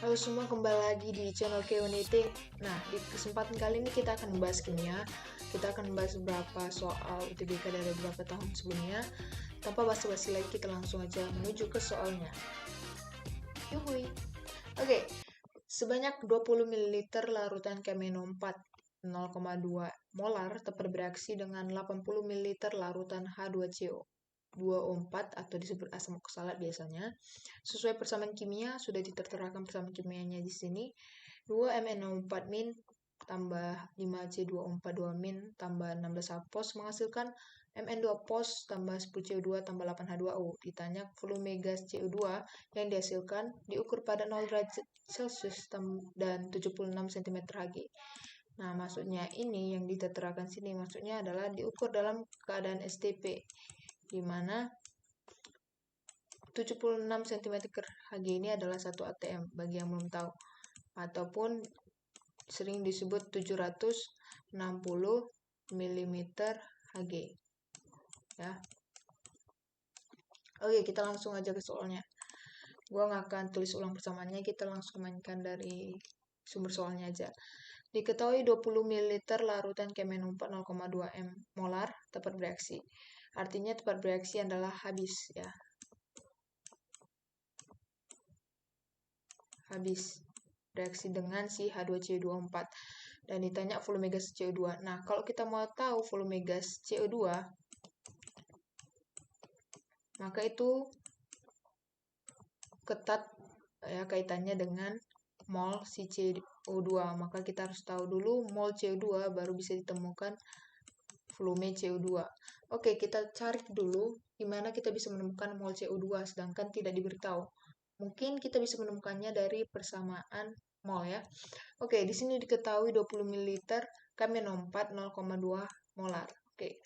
Halo semua, kembali lagi di channel Keuniti. Nah, di kesempatan kali ini kita akan membahas kimia. Kita akan membahas beberapa soal UTBK dari beberapa tahun sebelumnya. Tanpa basa-basi lagi, kita langsung aja menuju ke soalnya. Yuhui. Oke, sebanyak 20 ml larutan KMNO4 0,2 molar dapat bereaksi dengan 80 ml larutan H2CO 2O4 atau disebut asam oksalat biasanya. Sesuai persamaan kimia, sudah diterterakan persamaan kimianya di sini. 2MnO4- tambah 5C2O42- tambah 16 H+ menghasilkan Mn2 pos tambah 10CO2 tambah 8H2O. Ditanya volume gas CO2 yang dihasilkan diukur pada 0 derajat Celcius dan 76 cm Hg. Nah, maksudnya ini yang diterterakan sini maksudnya adalah diukur dalam keadaan STP, di mana 76 cm Hg ini adalah 1 atm bagi yang belum tahu, ataupun sering disebut 760 mm Hg ya. Oke, kita langsung aja ke soalnya. Gua nggak akan tulis ulang persamaannya, kita langsung mainkan dari sumber soalnya aja. Diketahui 20 ml larutan KMNO4 0,2 molar dapat bereaksi. Artinya dapat bereaksi adalah habis ya. Habis reaksi dengan si H2CO24 dan ditanya volume gas CO2. Nah, kalau kita mau tahu volume gas CO2, maka itu ketat ya kaitannya dengan mol si CO2. Maka kita harus tahu dulu mol CO2 baru bisa ditemukan volume CO2. Oke, kita cari dulu di mana kita bisa menemukan mol CO2 sedangkan tidak diberitahu. Mungkin kita bisa menemukannya dari persamaan mol ya. Oke, di sini diketahui 20 ml KMNO4 0,2 molar. Oke.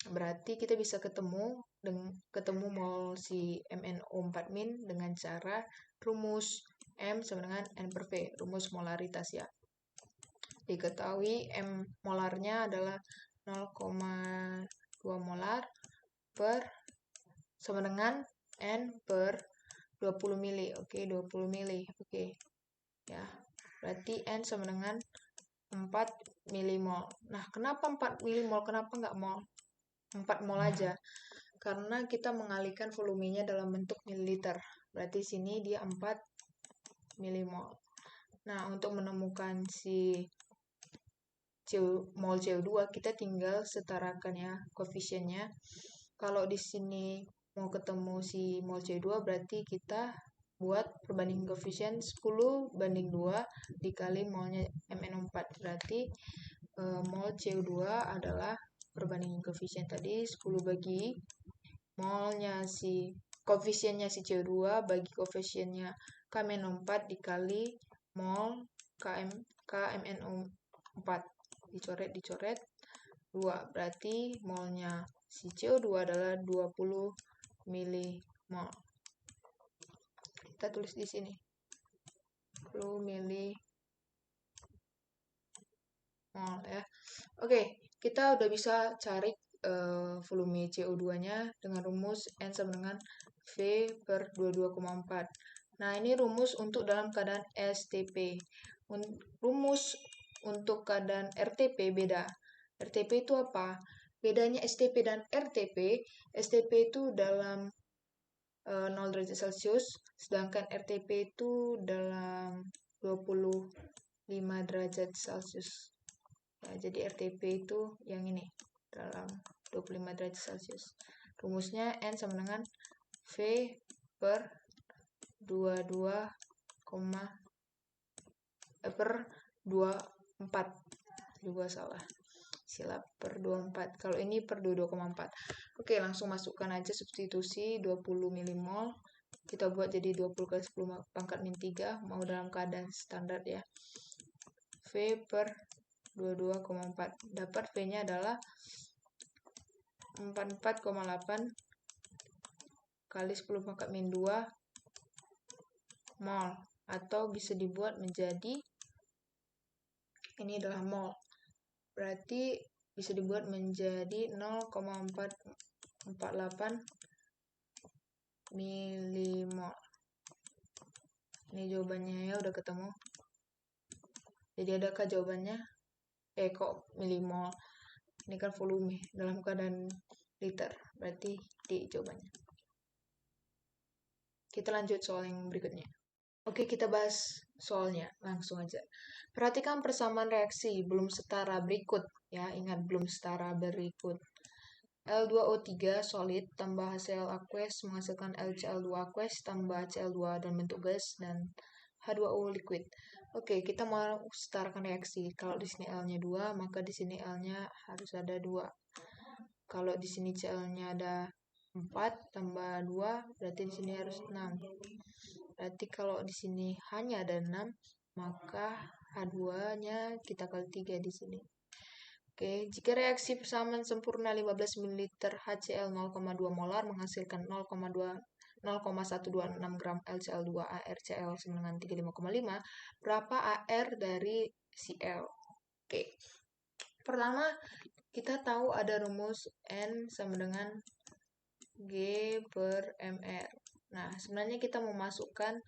Berarti kita bisa ketemu mol si MnO4- dengan cara rumus M sama dengan N per V, rumus molaritas ya. Diketahui M molarnya adalah 0,2 molar per sama dengan N per 20 mili. Oke, 20 mili. Oke. Ya. Berarti N sama dengan 4 milimol. Nah, kenapa 4 milimol? Kenapa nggak mol? 4 mol aja. Karena kita mengalihkan volumenya dalam bentuk mililiter. Berarti sini dia 4 milimol. Nah, untuk menemukan si mol CO2, kita tinggal setarakan ya koefisiennya. Kalau di sini mau ketemu si mol CO2, berarti kita buat perbandingan koefisien 10/2 dikali molnya MnO4. Berarti mol CO2 adalah perbandingan koefisien tadi 10 bagi molnya si koefisiennya si CO2 bagi koefisiennya KMNO4 dikali mol KMNO4. Dicoret 2. Berarti molnya si CO2 adalah 20 milimol. Kita tulis di sini 20 milimol ya. Oke, kita udah bisa cari volume CO2-nya dengan rumus N sama dengan V per 22,4. Nah, ini rumus untuk dalam keadaan STP. Rumus untuk keadaan RTP beda. RTP itu apa? Bedanya STP dan RTP, STP itu dalam 0 derajat Celcius, sedangkan RTP itu dalam 25 derajat Celcius. Ya, jadi RTP itu yang ini, dalam 25 derajat Celcius. Rumusnya N sama dengan V per 24 juga salah, silap, per 24. Kalau ini per 22,4. Oke, langsung masukkan aja substitusi 20 milimol. Kita buat jadi 20 kali 10 pangkat min 3, mau dalam keadaan standar ya. V per 22,4. Dapat V-nya adalah 44,8 kali 10 pangkat min 2 mol. Atau bisa dibuat menjadi, ini adalah mol. Berarti bisa dibuat menjadi 0,448 milimol. Ini jawabannya ya, udah ketemu. Jadi adakah jawabannya? Kok milimol? Ini kan volume dalam keadaan liter. Berarti D jawabannya. Kita lanjut soal yang berikutnya. Oke, kita bahas soalnya. Langsung aja. Perhatikan persamaan reaksi belum setara berikut. Ya, ingat belum setara berikut. L2O3 solid tambah HCl aqueous menghasilkan LCl2 aqueous tambah HCl2 dan bentuk gas dan H2O liquid. Oke, kita mau setarakan reaksi. Kalau di sini L-nya 2, maka di sini L-nya harus ada 2. Kalau di sini Cl-nya ada 4 tambah 2, berarti di sini harus 6. Berarti kalau di sini hanya ada 6, maka H2-nya kita kali 3 di sini. Oke, jika reaksi persamaan sempurna 15 ml HCl 0,2 molar menghasilkan 0,126 gram LCl2 ArCl sama dengan 35,5, berapa AR dari Cl? Oke. Pertama, kita tahu ada rumus N sama dengan G per mR. Nah, sebenarnya kita mau masukkan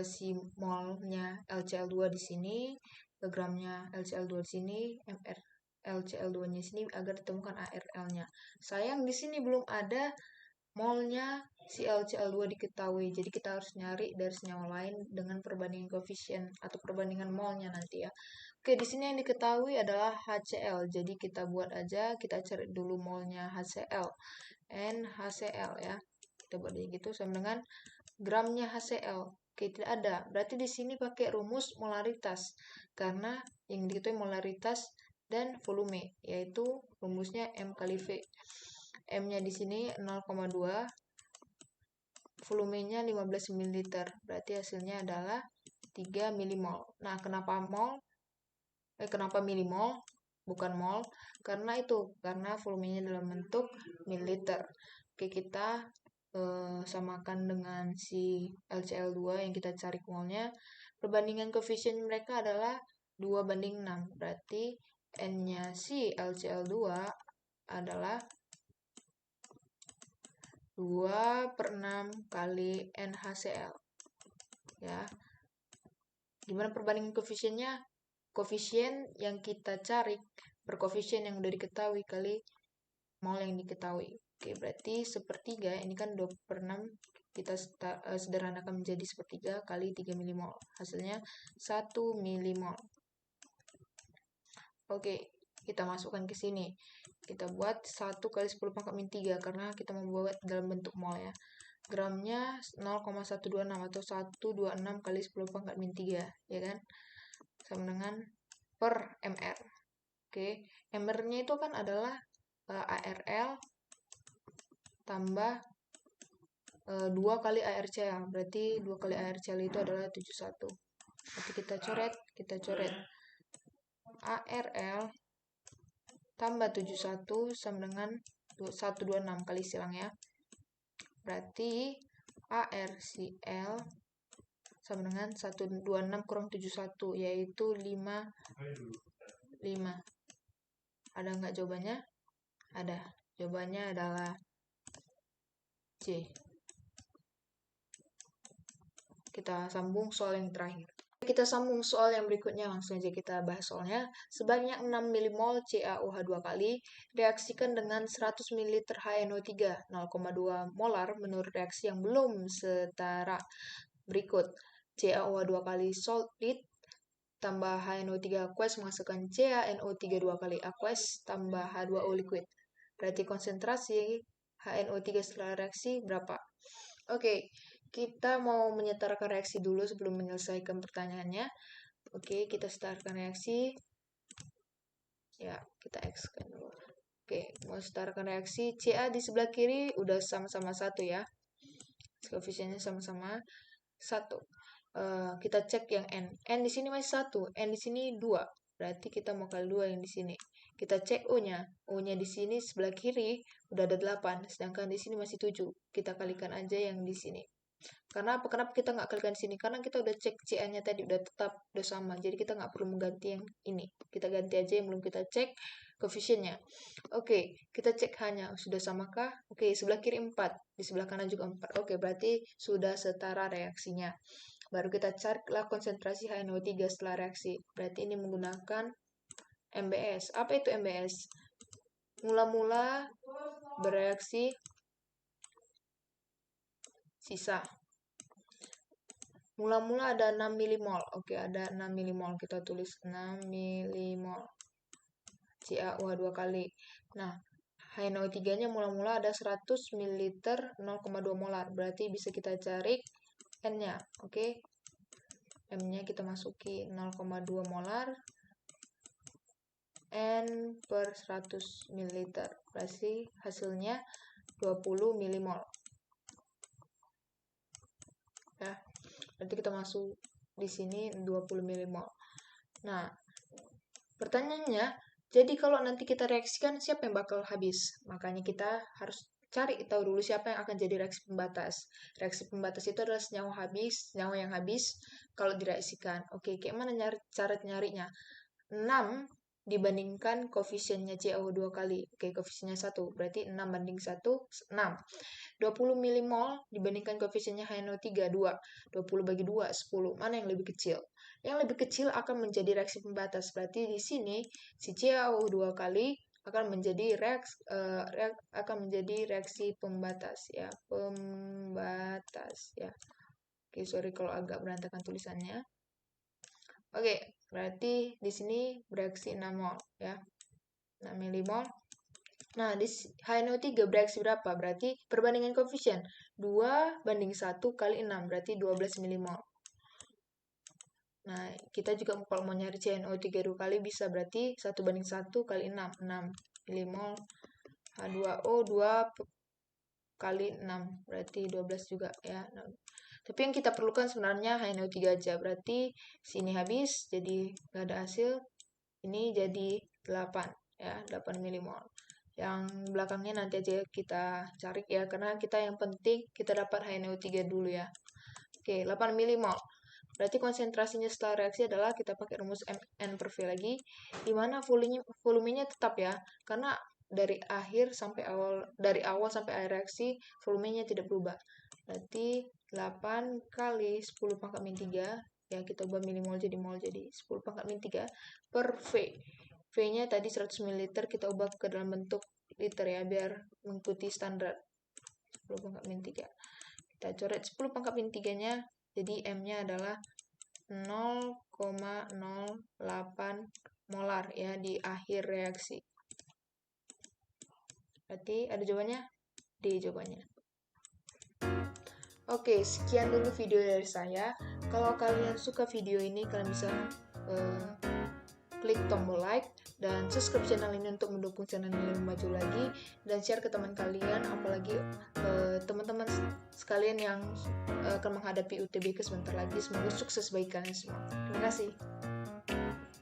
si molnya LCl2 di sini, gramnya LCl2 di sini, mR LCl2-nya sini agar ditemukan ARL-nya. Sayang di sini belum ada molnya si LCl2 diketahui. Jadi kita harus nyari dari senyawa lain dengan perbandingan koefisien atau perbandingan molnya nanti ya. Oke, di sini yang diketahui adalah HCl. Jadi kita buat aja, kita cari dulu molnya HCl. NHCl ya. Kita buat aja gitu sama dengan gramnya HCl. Oke, tidak ada. Berarti di sini pakai rumus molaritas. Karena yang diketahui molaritas dan volume, yaitu rumusnya M kali V. M-nya di sini 0,2, volumenya 15 ml. Berarti hasilnya adalah 3 milimol. Nah, kenapa mol? Kenapa milimol? Bukan mol. Karena volumenya dalam bentuk mililiter. Oke, kita samakan dengan si LCl2 yang kita cari molnya. Perbandingan koefisien mereka adalah 2:6. Berarti N-nya si LCl2 adalah 2/6 kali NHCl. Ya. Gimana perbandingan koefisiennya? Koefisien yang kita cari per koefisien yang udah diketahui kali mol yang diketahui. Oke, berarti sepertiga, ini kan 2/6, kita sederhanakan menjadi sepertiga kali 3 milimol. Hasilnya 1 milimol. Oke, kita masukkan ke sini. Kita buat 1 kali 10 pangkat min 3 karena kita membuat dalam bentuk mol ya. Gramnya 0,126 atau 126 kali 10 pangkat min 3, ya kan? Sama dengan per mR. Oke, mR-nya itu kan adalah ARL tambah 2 kali ARCl. Berarti 2 kali ARCl itu adalah 71. Nanti kita coret. ARL tambah 71 sama dengan 126 kali silang ya. Berarti ARCl sama dengan 126 kurang 71, yaitu 5. Ada nggak jawabannya? Ada. Jawabannya adalah C. Kita sambung soal yang terakhir. Kita sambung soal yang berikutnya, langsung aja kita bahas soalnya. Sebanyak 6 milimol CaOH 2 kali reaksikan dengan 100 ml HNO3 0,2 molar menurut reaksi yang belum setara berikut. CaOH 2 kali solid tambah HNO3 aqueous menghasilkan CaNO3 2 kali aqueous tambah H2O liquid. Berarti konsentrasi HNO3 setelah reaksi berapa? Oke, kita mau menyetarakan reaksi dulu sebelum menyelesaikan pertanyaannya. Oke, kita setarakan reaksi. Ya, kita X-kan dulu. Oke, mau setarakan reaksi. Ca di sebelah kiri udah sama-sama 1 ya. Koefisiennya sama-sama 1. Kita cek yang N. N di sini masih 1, N di sini 2. Berarti kita mau kali 2 yang di sini. Kita cek O-nya. O-nya di sini sebelah kiri udah ada 8, sedangkan di sini masih 7. Kita kalikan aja yang di sini. Karena apa? Kenapa kita nggak kalikan di sini? Karena kita udah cek CA-nya tadi udah tetap udah sama. Jadi kita nggak perlu mengganti yang ini. Kita ganti aja yang belum kita cek koefisiennya. Oke, kita cek hanya sudah samakah? Oke, sebelah kiri 4, di sebelah kanan juga 4. Oke, berarti sudah setara reaksinya. Baru kita carilah konsentrasi HNO3 setelah reaksi. Berarti ini menggunakan MBS. Apa itu MBS? Mula-mula bereaksi sisa. Mula-mula ada 6 milimol. Oke, ada 6 milimol. Kita tulis 6 milimol. CaOH 2 kali. Nah, HNO3-nya mula-mula ada 100 ml 0,2 molar. Berarti bisa kita cari N-nya. Oke. M-nya kita masuki 0,2 molar. N per 100 ml. Berarti hasilnya 20 milimol. Ya. Berarti kita masuk di sini 20 milimol. Nah, pertanyaannya, jadi kalau nanti kita reaksikan, siapa yang bakal habis? Makanya kita harus cari tahu dulu siapa yang akan jadi reaksi pembatas. Reaksi pembatas itu adalah senyawa yang habis kalau direaksikan. Oke, kayak mana cara nyarinya? 6 dibandingkan koefisiennya CaOH 2 kali. Oke, koefisiennya 1. Berarti 6 banding 1, 6. 20 milimol dibandingkan koefisiennya HNO3, 2. 20 bagi 2, 10. Mana yang lebih kecil? Yang lebih kecil akan menjadi reaksi pembatas. Berarti di sini si CaOH 2 kali akan menjadi reaksi pembatas ya, pembatas ya. Oke, sorry kalau agak berantakan tulisannya. Oke, berarti di sini bereaksi 6 mol ya. 6 milimol. Nah, di HNO3 bereaksi berapa? Berarti perbandingan koefisien 2 banding 1 kali 6, berarti 12 milimol. Nah, kita juga kalau mau nyari CNO3 2 kali bisa, berarti 1 banding 1 kali 6, 6 milimol. H2O 2 kali 6, berarti 12 juga ya. Tapi yang kita perlukan sebenarnya HNO3 aja, berarti sini habis, jadi nggak ada hasil. Ini jadi 8 ya, 8 milimol. Yang belakangnya nanti aja kita cari ya, karena kita yang penting kita dapat HNO3 dulu ya. Oke, 8 milimol. Berarti konsentrasinya setelah reaksi adalah kita pakai rumus N per V lagi, di mana volumenya tetap ya, karena dari awal sampai akhir reaksi volumenya tidak berubah. Berarti 8 kali 10 pangkat min 3, ya kita ubah milimol jadi mol, jadi 10 pangkat min 3 per V. V-nya tadi 100 ml, kita ubah ke dalam bentuk liter ya, biar mengikuti standar 10 pangkat min 3. Kita coret 10 pangkat min 3-nya, jadi M-nya adalah 0,08 molar ya di akhir reaksi. Berarti ada jawabannya? D jawabannya. Oke, sekian dulu video dari saya. Kalau kalian suka video ini, kalian bisa klik tombol like dan subscribe channel ini untuk mendukung channel ini maju lagi, dan share ke teman kalian, apalagi teman-teman sekalian yang akan menghadapi UTBK sebentar lagi. Semoga sukses bagi kalian semua. Terima kasih.